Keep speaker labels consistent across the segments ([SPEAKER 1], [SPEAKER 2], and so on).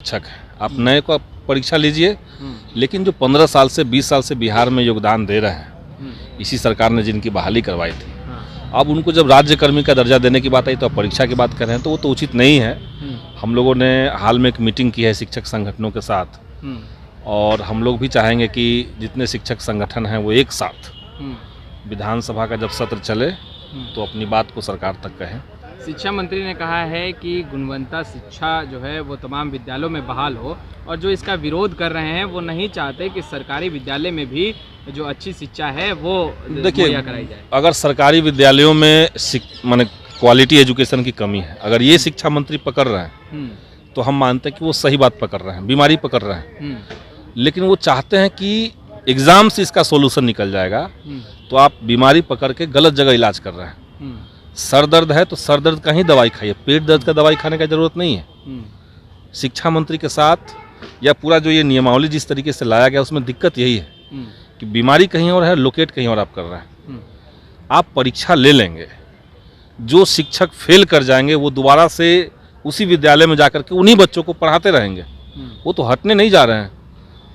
[SPEAKER 1] शिक्षक हैं, आप नए को परीक्षा लीजिए, लेकिन जो 15 साल से 20 साल से बिहार में योगदान दे रहे हैं, इसी सरकार ने जिनकी बहाली करवाई थी, अब उनको जब राज्यकर्मी का दर्जा देने की बात आई तो अब परीक्षा की बात कर रहे हैं, तो वो तो उचित नहीं है। हम लोगों ने हाल में एक मीटिंग की है शिक्षक संगठनों के साथ, और हम लोग भी चाहेंगे कि जितने शिक्षक संगठन हैं वो एक साथ विधानसभा का जब सत्र चले तो अपनी बात को सरकार तक कहें।
[SPEAKER 2] शिक्षा मंत्री ने कहा है कि गुणवत्ता शिक्षा जो है वो तमाम विद्यालयों में बहाल हो, और जो इसका विरोध कर रहे हैं वो नहीं चाहते कि सरकारी विद्यालय में भी जो अच्छी शिक्षा है वो मुहैया कराई जाए।
[SPEAKER 1] अगर सरकारी विद्यालयों में माने क्वालिटी एजुकेशन की कमी है, अगर ये शिक्षा मंत्री पकड़ रहे हैं तो हम मानते हैं कि वो सही बात पकड़ रहे हैं, बीमारी पकड़ रहे हैं। लेकिन वो चाहते हैं कि एग्जाम से इसका सोल्यूशन निकल जाएगा, तो आप बीमारी पकड़ के गलत जगह इलाज कर रहे हैं। सर दर्द है तो सर दर्द का ही दवाई खाइए, पेट दर्द का दवाई खाने का जरूरत नहीं है। शिक्षा मंत्री के साथ या पूरा जो ये नियमावली जिस तरीके से लाया गया उसमें दिक्कत यही है कि बीमारी कहीं और है, लोकेट कहीं और आप कर रहे हैं। आप परीक्षा ले लेंगे, जो शिक्षक फेल कर जाएंगे वो दोबारा से उसी विद्यालय में जाकर के उन्हीं बच्चों को पढ़ाते रहेंगे, वो तो हटने नहीं जा रहे हैं।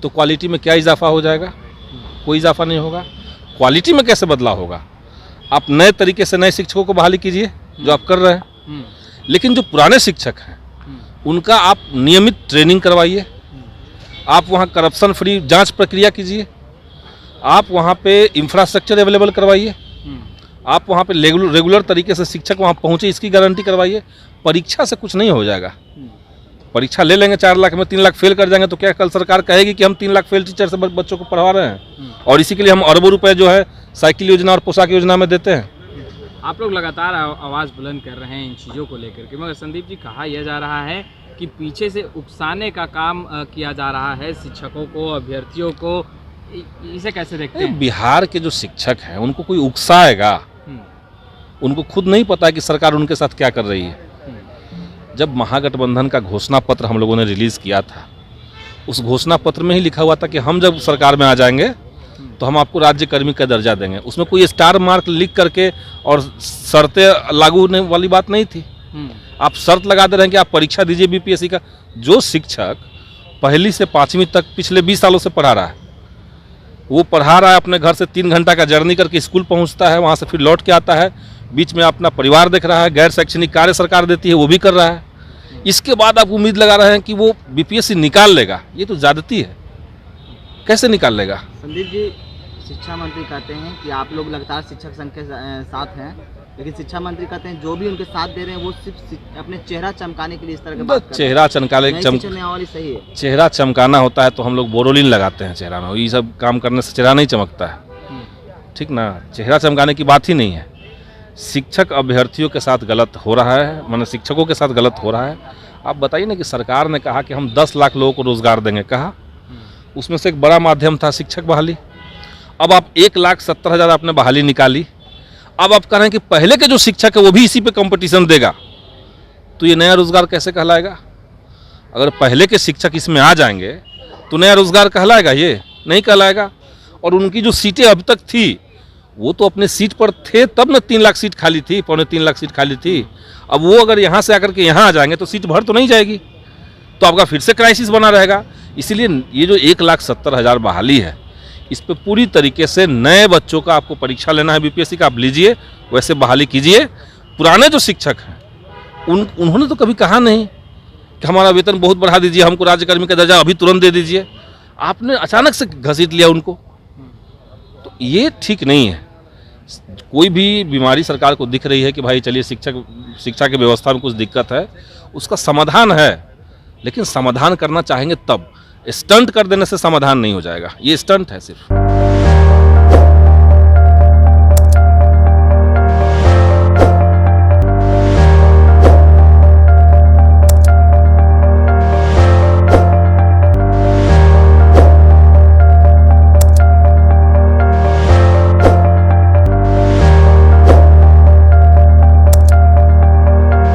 [SPEAKER 1] तो क्वालिटी में क्या इजाफा हो जाएगा? कोई इजाफा नहीं होगा। क्वालिटी में कैसे बदलाव होगा? आप नए तरीके से नए शिक्षकों को बहाली कीजिए जो आप कर रहे हैं, लेकिन जो पुराने शिक्षक हैं उनका आप नियमित ट्रेनिंग करवाइए, आप वहाँ करप्शन फ्री जांच प्रक्रिया कीजिए, आप वहाँ पे इंफ्रास्ट्रक्चर अवेलेबल करवाइए, आप वहाँ पे रेगुलर तरीके से शिक्षक वहाँ पहुँचे इसकी गारंटी करवाइए। परीक्षा से कुछ नहीं हो जाएगा। परीक्षा ले लेंगे 4 लाख में 3 लाख फेल कर जाएंगे तो क्या कल सरकार कहेगी कि हम 3 लाख फेल टीचर से बच्चों को पढ़वा रहे हैं, और इसी के लिए हम अरबों रुपए जो है साइकिल योजना और पोशाक योजना में देते हैं।
[SPEAKER 2] आप लोग लगातार आवाज़ बुलंद कर रहे हैं इन चीज़ों को लेकर के, मगर संदीप जी कहा यह जा रहा है कि पीछे से उकसाने का काम किया जा रहा है शिक्षकों को, अभ्यर्थियों को, इसे कैसे देखते हैं?
[SPEAKER 1] बिहार के जो शिक्षक हैं उनको कोई उकसाएगा? उनको खुद नहीं पता कि सरकार उनके साथ क्या कर रही है। जब महागठबंधन का घोषणा पत्र हम लोगों ने रिलीज़ किया था, उस घोषणा पत्र में ही लिखा हुआ था कि हम जब सरकार में आ जाएंगे तो हम आपको राज्यकर्मी का दर्जा देंगे। उसमें कोई स्टार मार्क लिख करके और शर्तें लागू होने वाली बात नहीं थी। आप शर्त लगा दे रहे हैं कि आप परीक्षा दीजिए बीपीएससी का। जो शिक्षक पहली से 5वीं तक पिछले 20 सालों से पढ़ा रहा है, वो पढ़ा रहा है अपने घर से 3 घंटा का जर्नी करके स्कूल पहुँचता है, वहाँ से फिर लौट के आता है, बीच में अपना परिवार देख रहा है, गैर शैक्षणिक कार्य सरकार देती है वो भी कर रहा है। इसके बाद आप उम्मीद लगा रहे हैं कि वो बीपीएससी निकाल लेगा, ये तो ज्यादती है। कैसे निकाल लेगा?
[SPEAKER 3] संदीप जी, शिक्षा मंत्री कहते हैं कि आप लोग लगातार शिक्षक संघ के साथ हैं, लेकिन शिक्षा मंत्री कहते हैं जो भी उनके साथ दे रहे हैं वो सिर्फ अपने चेहरा चमकाने के लिए इस तरह के बात कर रहे हैं।
[SPEAKER 1] चेहरा चमकाने
[SPEAKER 3] वाली सही है।
[SPEAKER 1] चेहरा चमकाना होता है तो हम लोग बोरोलिन लगाते हैं चेहरा में, ये सब काम करने से चेहरा नहीं चमकता है, ठीक ना? चेहरा चमकाने की बात ही नहीं है। शिक्षक अभ्यर्थियों के साथ गलत हो रहा है, माने शिक्षकों के साथ गलत हो रहा है। आप बताइए ना कि सरकार ने कहा कि हम 10 लाख लोगों को रोजगार देंगे, कहा, उसमें से एक बड़ा माध्यम था शिक्षक बहाली। अब आप 1,70,000 आपने बहाली निकाली, अब आप कह रहे हैं कि पहले के जो शिक्षक है वो भी इसी पे कंपटीशन देगा, तो ये नया रोजगार कैसे कहलाएगा? अगर पहले के शिक्षक इसमें आ जाएंगे तो नया रोजगार कहलाएगा? ये नहीं कहलाएगा। और उनकी जो सीटें अब तक थी वो तो अपने सीट पर थे तब न 3 लाख सीट खाली थी, 2.25 लाख सीट खाली थी। अब वो अगर यहाँ से आकर के यहाँ आ जाएंगे तो सीट भर तो नहीं जाएगी, तो आपका फिर से क्राइसिस बना रहेगा। इसीलिए ये जो 1,70,000 बहाली है, इस पे पूरी तरीके से नए बच्चों का आपको परीक्षा लेना है बीपीएससी का, आप लीजिए, वैसे बहाली कीजिए। पुराने जो शिक्षक हैं उन्होंने तो कभी कहा नहीं कि हमारा वेतन बहुत बढ़ा दीजिए, हमको राज्यकर्मी का दर्जा अभी तुरंत दे दीजिए। आपने अचानक से घसीट लिया उनको, तो ये ठीक नहीं है। कोई भी बीमारी सरकार को दिख रही है कि भाई चलिए शिक्षा की व्यवस्था में कुछ दिक्कत है, उसका समाधान है, लेकिन समाधान करना चाहेंगे तब। स्टंट कर देने से समाधान नहीं हो जाएगा, ये स्टंट है सिर्फ।